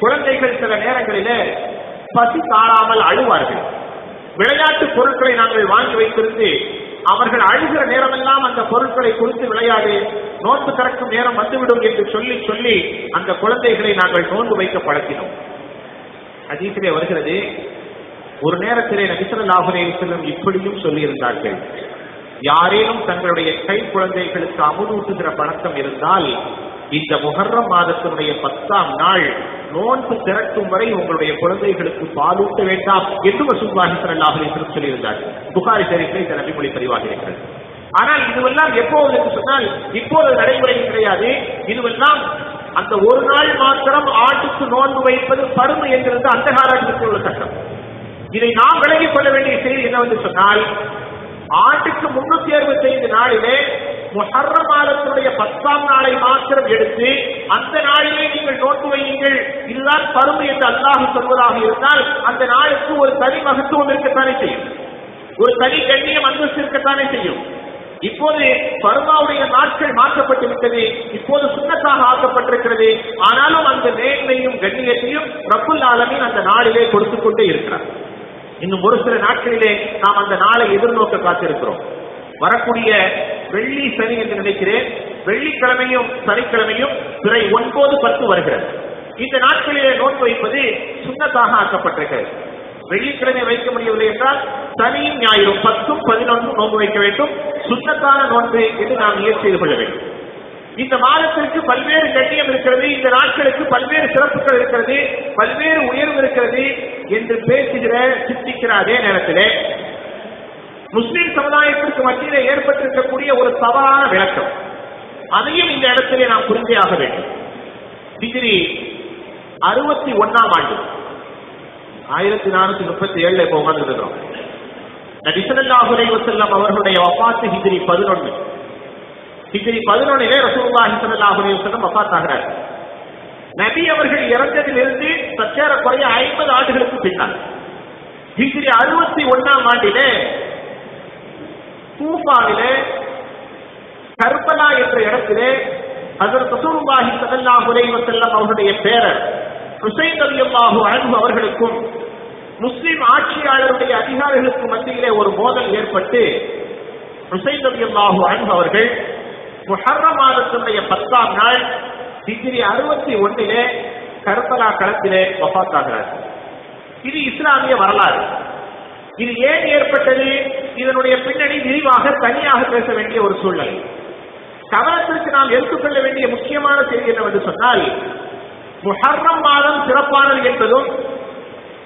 குழந்தைகள் சில நேரங்களிலே பசி தாழாமல் அழுவார்கள். விளையாட்டு பொருட்களை நாங்கள் வாங்கி வைத்திருந்து அவர்கள் அழுகிற நேரமெல்லாம் அந்த பொருட்களை குறித்து விளையாடு, நோன்பு திறக்கும் நேரம் வந்துவிடும் என்று சொல்லி சொல்லி அந்த குழந்தைகளை நாங்கள் நோன்பு வைக்க பழக்கினோம். ஹதீஸிலே வருகிறது, ஒரு நேரத்திலே நபி ஸல்லல்லாஹு அலைஹி வஸல்லம் இப்படியும் சொல்லியிருந்தார்கள், யாரேனும் தங்களுடைய கை குழந்தைகளுக்கு அமுதூட்டுகிற பழக்கம் இருந்தால் இந்த முஹர்ரம் மாதத்தினுடைய 10ஆம் நாள் நோன்பு திறக்கும் வரை உங்களுடைய குழந்தைகளுக்கு பாலூட்ட வேண்டாம் என்று ரசூலுல்லாஹி ஸல்லல்லாஹு அலைஹி வஸல்லம் சொல்லியிருந்தார்கள். புகாரி ஷரீஃபில் இந்த நபிமொழி பதிவாகி இருக்கிறது. ஆனால் இதுவெல்லாம் எப்போது என்று சொன்னால் இப்போது நடைமுறையில் கிடையாது. இதுவெல்லாம் அந்த ஒரு நாள் மாத்திரம் ஆட்டுக்கு நோன்பு வைப்பது பருமை என்கிறது அந்த காலத்தில் உள்ள சட்டம். இதை நாம் விலகிக் கொள்ள வேண்டிய செய்தி என்னவென்று சொன்னால், ஆண்டுக்கு 365 நாளிலே முஹர்ரம் மாதத்தினுடைய 10ஆம் நாளை மாத்திரம் எடுத்து அந்த நாளிலே நீங்கள் நோன்பு வையுங்கள், இதுதான் பருமை என்று அல்லாஹ் சொல்வதாக இருந்தால் அந்த நாளுக்கு ஒரு தனி மகத்துவம் இருக்கத்தானே செய்யும், ஒரு தனி கண்ணியம் அந்தஸ்து இருக்கத்தானே செய்யும். இப்போது பருமாவுடைய நாட்கள் மாற்றப்பட்டிருக்கிறது, இப்போது சுன்னத்தாக ஆக்கப்பட்டிருக்கிறது. ஆனாலும் அந்த மேன்மையும் கண்ணியத்தையும் ரப்புல் ஆலமீன் அந்த நாளிலே கொடுத்துக் கொண்டே இருக்கிறார். இன்னும் ஒரு சில நாட்களிலே நாம் அந்த நாளை எதிர்நோக்க காத்திருக்கிறோம். வரக்கூடிய வெள்ளி சனி என்று நினைக்கிறேன், வெள்ளிக்கிழமையும் சனிக்கிழமையும் பிறை 9, 10 வருகிறது. இந்த நாட்களிலே நோன்பு வைப்பது சுன்னத்தாக ஆக்கப்பட்டிருக்கிறது. வெள்ளிக்கிழமை வைக்க முடியவில்லை என்றால் சனியும் ஞாயிறும் 10, 11 நோன்பு வைக்க வேண்டும். சுன்னத்தான நோன்பு என்று நாம் முயற்சி செய்து கொள்ள வேண்டும். இந்த மாதத்திற்கு பல்வேறு கண்ணியம் இருக்கிறது, இந்த நாட்களுக்கு பல்வேறு சிறப்புகள் இருக்கிறது, பல்வேறு உயர்வு இருக்கிறது என்று பேசுகிற சிந்திக்கிற அதே நேரத்திலே முஸ்லிம் சமுதாயத்திற்கு மத்தியிலே ஏற்பட்டிருக்கக்கூடிய ஒரு தவறான விளக்கம், அதையும் இந்த இடத்திலே நாம் புரிந்தே ஆக வேண்டும். ஹிஜ்ரி 61ஆம் ஆண்டு 1437 இப்போ உணர்ந்திருக்கிறோம். நபி ஸல்லல்லாஹு அலைஹி வஸல்லம் அவர்களுடைய வஃபாத் ஹிஜ்ரி 11. ஹிஜ்ரி 11 ரசூலுல்லாஹி ஸல்லல்லாஹு அலைஹி வஸல்லம் வஃபாத் ஆகிறார். நபி அவர்கள் இறந்ததிலிருந்து சற்றேற குறைய 50 ஆண்டுகளுக்கு பின்னால் ஹிஜ்ரி 61ஆம் ஆண்டிலே கூஃபாவிலே கர்பலா என்ற இடத்திலே ஹஜ்ரத் ரசூலுல்லாஹி ஸல்லல்லாஹு அலைஹி வஸல்லம் அவர்களுடைய பேரர் ஹுசைன் ரலியல்லாஹு அன்ஹு அவர்களுக்கும் முஸ்லிம் ஆட்சியாளருடைய அதிகாரிகளுக்கு மத்தியிலே ஒரு மோதல் ஏற்பட்டு ஹுசைன் ரலியல்லாஹு அன்ஹு அவர்கள் முஹர்ரம் மாதத்தினுடைய 10ஆம் நாள் ஹிஜ்ரி 61 கர்பலா களத்திலே வஃபாத் ஆகிறார். இது இஸ்லாமிய வரலாறு. இது ஏன் ஏற்பட்டது, இதனுடைய பின்னணி விரிவாக தனியாக பேச வேண்டிய ஒரு சூழ்நிலை. கவனத்திற்கு நாம் எடுத்துக்கொள்ள வேண்டிய முக்கியமான செய்தி என்னவென்று சொன்னால், முஹர்ரம் மாதம் சிறப்பானது என்பதும்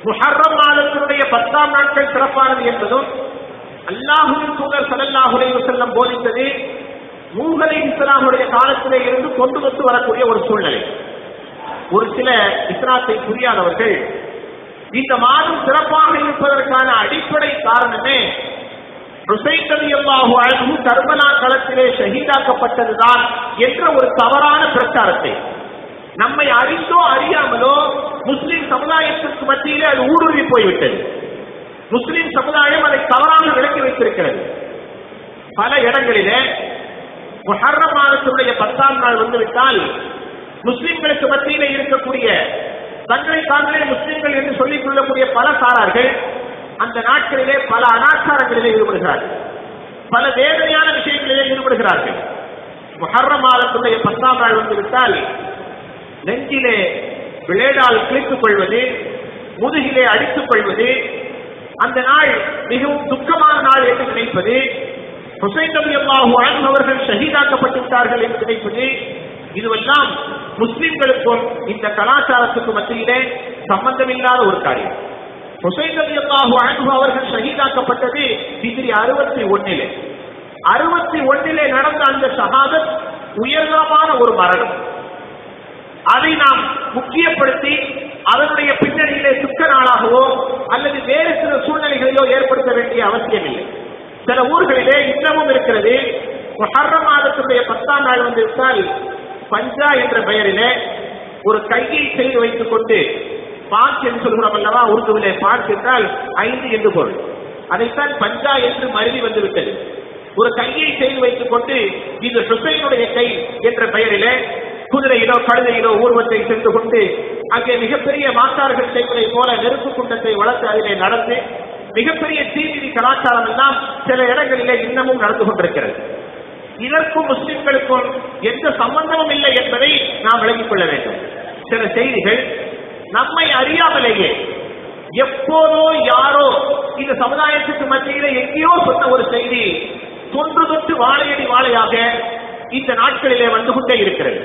முஹர்ரம் மாதத்தினுடைய 10ஆம் நாட்கள் சிறப்பானது என்பதும் அல்லாஹ்வின் தூதர் ஸல்லல்லாஹு அலைஹி வஸல்லம் போதித்தது நூஹ் அலைஹிஸ்ஸலாமுடைய காலத்திலே இருந்து கொண்டு வந்து வரக்கூடிய ஒரு சூழ்நிலை. ஒரு சில இஸ்லாத்தை புரியாதவர்கள் இந்த மாதம் சிறப்பாக இருப்பதற்கான அடிப்படை காரணமே ஹுசைன் ரலியல்லாஹு அன்ஹு கர்பலா களத்திலே ஷஹீதாக்கப்பட்டதுதான் என்ற ஒரு தவறான பிரச்சாரத்தை நம்மை அறிந்தோ அறியாமலோ முஸ்லிம் சமுதாயத்திற்கு மத்தியிலே அது ஊடுருவி போய்விட்டது. முஸ்லிம் சமுதாயம் அதை தவறாக விளக்கி வைத்திருக்கிறது. பல இடங்களிலே முஹர்ரம் மாதத்தினுடைய 10ஆம் நாள் வந்துவிட்டால் முஸ்லிம்களுக்கு மத்தியிலே இருக்கக்கூடிய தங்களை தாங்களே முஸ்லிம்கள் என்று சொல்லிக் கொள்ளக்கூடிய பல சாரார்கள் அந்த நாட்களிலே பல அனாச்சாரங்களிலே ஈடுபடுகிறார்கள், பல வேதனையான விஷயங்களிலே ஈடுபடுகிறார்கள். முஹர்ரம் மாதத்தினுடைய 10ஆம் நாள் வந்துவிட்டால் நெஞ்சிலே விளையாடால் கிழித்துக் கொள்வது, முதுகிலே அடித்துக் கொள்வது, அந்த நாள் மிகவும் துக்கமான நாள் என்று நினைப்பது, ஹுசைன் ரலியல்லாஹு அன்ஹு அவர்கள் ஷஹீதாக்கப்பட்டு விட்டார்கள் என்று நினைப்பது, இதுவெல்லாம் முஸ்லிம்களுக்கும் இந்த கலாச்சாரத்துக்கு மத்தியிலே சம்பந்தமில்லாத ஒரு காரியம். ஹுசைன் ரலியல்லாஹு அன்ஹு அவர்கள் ஷஹீதாக்கப்பட்டது ஹிஜ்ரி 61. 61 நடந்த அந்த ஷஹாதத் உயர்தரமான ஒரு மரணம். அதை நாம் முக்கியப்படுத்தி அதனுடைய பின்னணியிலே துக்க நாளாகவோ அல்லது வேறு சில சூழ்நிலைகளிலோ ஏற்படுத்த வேண்டிய அவசியம் இல்லை. சில ஊர்களிலே இன்னமும் இருக்கிறது. முஹர்ரம் மாதத்தினுடைய 10ஆம் நாள் வந்துவிட்டால் பஞ்சா என்ற பெயரிலே ஒரு கையை செய்து வைத்துக் கொண்டு, பாக் என்று சொல்கிறோம் அல்லவா, உருதுவிலே பாக் என்றால் 5 என்று பொருள், அதைத்தான் பஞ்சா என்று மருவி வந்துவிட்டது. ஒரு கையை செய்து வைத்துக் கொண்டு இது ஹுசைனுடைய கை என்ற பெயரிலே குதிரையிலோ கழுதையிலோ ஊர்வத்தை சென்று கொண்டு அங்கே மிகப்பெரிய மாற்றார்கள் செய்வதை போல நெருப்பு குண்டத்தை வளர்த்து அதிலே நடந்து மிகப்பெரிய தீவிதி கலாச்சாரம் எல்லாம் சில இடங்களிலே இன்னமும் நடந்து கொண்டிருக்கிறது. இதற்கும் முஸ்லிம்களுக்கும் எந்த சம்பந்தமும் இல்லை என்பதை நாம் விளங்கிக் கொள்ள வேண்டும். சில செய்திகள் நம்மை அறியாமலேயே எப்போதோ யாரோ இந்த சமுதாயத்துக்கு மத்தியிலே எங்கேயோ சொன்ன ஒரு செய்தி தொன்று தொட்டு வாழையடி வாழையாக இந்த நாட்களிலே வந்து கொண்டே இருக்கிறது.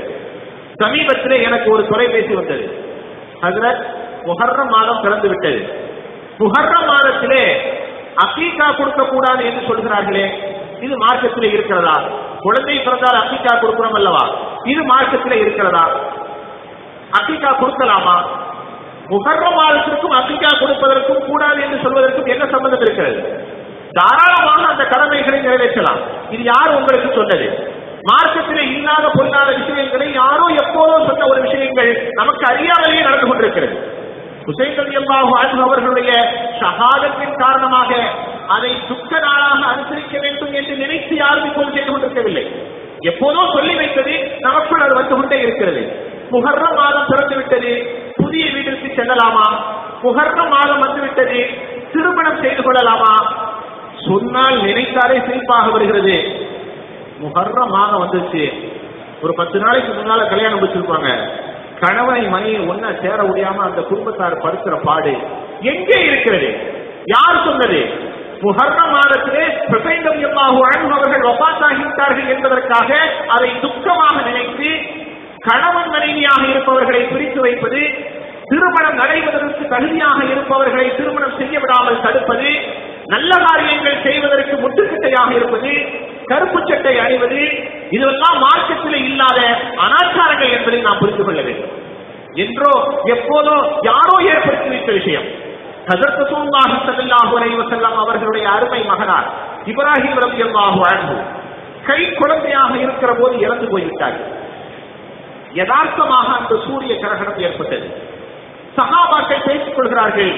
சமீபத்திலே எனக்கு ஒரு தொலைபேசி வந்தது. ஹஜ்ரத் முஹர்ரம் மாதம் பிறந்து விட்டது, முஹர்ரம் மாதத்திலே அகீகா கொடுக்க கூடாது என்று சொல்கிறார்களே, இது மார்க்கத்தில் இருக்கிறதா? குழந்தை பிறந்தால் அக்கீகா கொடுக்கிறோம் அல்லவா, இது மார்க்கத்தில் இருக்கிறதா? அக்கீகா கொடுக்கலாமா? முஹர்ரம் மாதத்திற்கும் அக்கீகா கொடுப்பதற்கும் கூடாது என்று சொல்வதற்கும் என்ன சம்பந்தம் இருக்கிறது? தாராளமாக அந்த கடமைகளை நிறைவேற்றலாம். இது யார் உங்களுக்கு சொன்னது? மார்க்கத்திலே இல்லாத பொருளாத விஷயங்களை யாரோ எப்போதோ சொன்ன ஒரு விஷயங்கள் நமக்கு அறியாமலேயே நடந்து கொண்டிருக்கிறது. ஹுசைன் ரலியல்லாஹு அன்ஹு அவர்களுடைய ஷஹாதத்தின் காரணமாக அதை துக்க நாளாக அனுசரிக்க வேண்டும் என்று நினைத்து யாரும் இப்போது செய்து கொண்டிருக்கவில்லை. எப்போதோ சொல்லி வைத்தது நமக்குள் அது வந்து கொண்டே இருக்கிறது. முஹர்ரம் மாதம் பிறந்து விட்டது, புதிய வீட்டிற்கு செல்லலாமா? முஹர்ரம் மாதம் வந்துவிட்டது, திருமணம் செய்து கொள்ளலாமா? சொன்னால் நினைத்தாலே சிரிப்பாக வருகிறது. முஹர்ரம் மாதம் வந்துச்சு, ஒரு 10 நாளைக்கு முன்னால கல்யாணம் வச்சிருப்பாங்க, கணவனை மனைவி ஒன்னா சேர முடியாம அந்த குடும்பத்தார் படுக்கிற பாடு எங்கே இருக்கிறது? யார் சொன்னது? முஹர்ரம் மாதத்திலே ஹுசைன் ரலியல்லாஹு அன்ஹு அவர்கள் வஃபாத்தாகிவிட்டார்கள் என்பதற்காக அதை துக்கமாக நினைத்து கணவன் மனைவியாக இருப்பவர்களை பிரித்து வைப்பது, திருமணம் நடைபெறுவதற்கு தகுதியாக இருப்பவர்களை திருமணம் செய்ய விடாமல் தடுப்பது, நல்ல காரியங்கள் செய்வதற்கு முட்டுக்கட்டையாக இருப்பது, கருப்பு சட்டை அணிவது, இதெல்லாம் மார்க்கத்தில் இல்லாத அனாச்சாரங்கள் என்பதை நாம் புரிந்து கொள்ள வேண்டும். என்றோ எப்போதோ யாரோ ஏற்படுத்தி வைத்த விஷயம். ஹஜ்ரத் ரசூலுல்லாஹி ஸல்லல்லாஹு அலைஹி வஸல்லம் அவர்களுடைய அருமை மகனார் இப்ராஹிம் ரலியல்லாஹு அன்ஹு கை குழந்தையாக இருக்கிற போது இறந்து போய்விட்டார்கள். யதார்த்தமாக அந்த சூரிய கிரகணம் ஏற்பட்டது. சஹாபாக்கள் பேசிக் கொள்கிறார்கள்,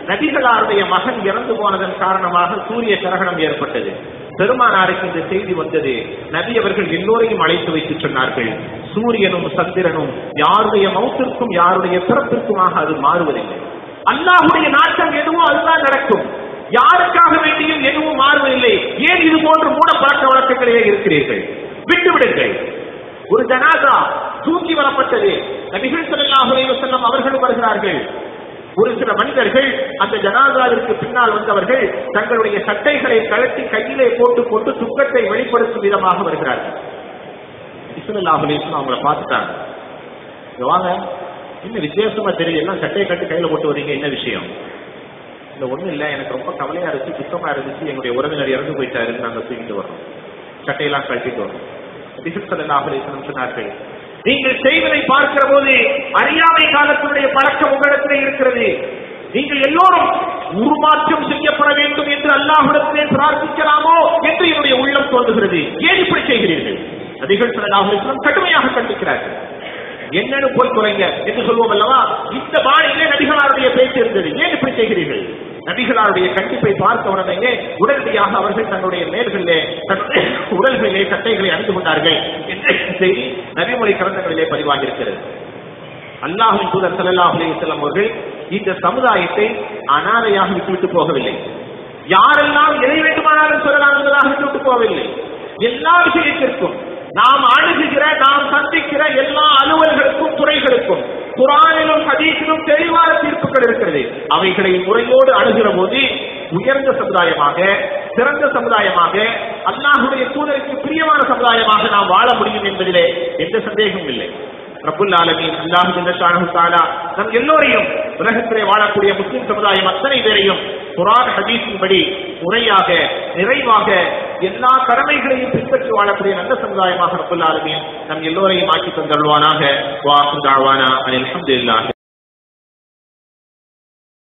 நபிகளாருடைய மகன் இறந்து போனதன் காரணமாக சூரிய கிரகணம் ஏற்பட்டது. பெருமானாருக்கு இந்த செய்தி வந்தது. நபி அவர்கள் எல்லோரையும் அழைத்து வைத்து சொன்னார்கள், சூரியனும் சந்திரனும் யாருடைய மௌத்திற்கும் யாருடைய பிறப்பிற்குமாக அது மாறுவதில்லை. அல்லாஹ்வுடைய நாட்டம் எதுவும் அதுதான் நடக்கும். யாருக்காக வேண்டியும் எதுவும் மாறுவதில்லை. ஏன் இது போன்ற மூட பழக்க வழக்கங்களே இருக்கிறீர்கள்? விட்டுவிடுங்கள். ஒரு ஜனாதா தூக்கி வரப்பட்டது. நபிகள் ஸல்லல்லாஹு அலைஹி வஸல்லம் அவர்களும் வருகிறார்கள். ஒரு சில மனிதர்கள் அந்த ஜனாதாவிற்கு பின்னால் வந்தவர்கள் தங்களுடைய சட்டைகளை கழட்டி கையிலே போட்டுக் கொண்டு துக்கத்தை வெளிப்படுத்தும் விதமாக வருகிறார்கள். ஸல்லல்லாஹு அலைஹி வஸல்லம் அவங்களை பார்த்துட்டாங்க. வாங்க, என்ன வித்தியாசமா தெரியும், எல்லாம் சட்டையை கட்டி கையில போட்டு வரீங்க, என்ன விஷயம்? இந்த ஒண்ணும் இல்லை, எனக்கு ரொம்ப கவலையா இருந்துச்சு, துக்கமா இருந்துச்சு, எங்களுடைய உறவினர் இறந்து போயிட்டாருன்னு நாங்கள் தூக்கிட்டு வரோம், சட்டையெல்லாம் கழட்டிட்டு வரோம். நபிகள் ஸல்லல்லாஹு அலைஹி வஸல்லம் சொன்னார்கள், நீங்கள் செய்வதை பார்க்கிற போது அறியாமை காலத்தினுடைய பழக்கம் உங்களிடத்திலே இருக்கிறது. நீங்கள் எல்லோரும் உருமாற்றம் செய்யப்பட வேண்டும் என்று அல்லாஹ்விடத்திலே பிரார்த்திக்கலாமோ என்று என்னுடைய உள்ளம் தோன்றுகிறது. ஏன் இப்படி செய்கிறீர்கள்? நபிகள் ஸல்லல்லாஹு அலைஹி வஸல்லம் கடுமையாக கண்டிக்கிறார்கள். என்னன்னு போய் குறைங்க என்று சொல்வோம் அல்லவா, இந்த பாணியிலே நபிகளாருடைய பேச்சு இருந்தது. ஏன் இப்படி செய்கிறீர்கள்? நபிகளாருடைய கண்டிப்பை பார்த்த உடனே உடனடியாக அவர்கள் தன்னுடைய மேல்களிலே உடல்களிலே சட்டைகளை அணிந்து கொண்டார்கள் என்ற செய்தி நபிமொழி கிரந்தங்களிலே பதிவாகி இருக்கிறது. அல்லாஹ்வின் தூதர் ஸல்லல்லாஹு அலைஹி வஸல்லம் அவர்கள் இந்த சமுதாயத்தை அனாதையாக விட்டுவிட்டு போகவில்லை. யாரெல்லாம் எதை வேண்டுமானாலும் சொல்லலாம் என்பதாக விட்டுவிட்டு போகவில்லை. எல்லா விஷயத்திற்கும் நாம் அணுகுகிற, நாம் சந்திக்கிற எல்லா அலுவல்களுக்கும் துறைகளுக்கும் குர்ஆனிலும் ஹதீஸிலும் தெளிவான தீர்ப்புகள் இருக்கிறது. அவைகளை முறையோடு அணுகிற போது உயர்ந்த சமுதாயமாக, சிறந்த சமுதாயமாக, அல்லாஹ்வுடைய தூதருக்கு பிரியமான சமுதாயமாக நாம் வாழ முடியும் என்பதிலே எந்த சந்தேகமும் இல்லை. ரப்புல் ஆலமீன் அல்லாஹ் ஜல்ல ஷானஹு தஆலா நம் எல்லோரையும் உலகத்திலே வாழக்கூடிய முஸ்லிம் சமுதாயம் அத்தனை பேரையும் குர்ஆன் ஹதீஸின்படி முறையாக நிறைவாக எல்லா கடமைகளையும் பின்பற்றி வாழக்கூடிய நல்ல சமுதாயமாக ரப்புல் ஆலமீன் நம் எல்லோரையும் ஆக்கி தந்தருள்வானாக. வா ஆகிரு தஅவானா அல்ஹம்துலில்லாஹ்.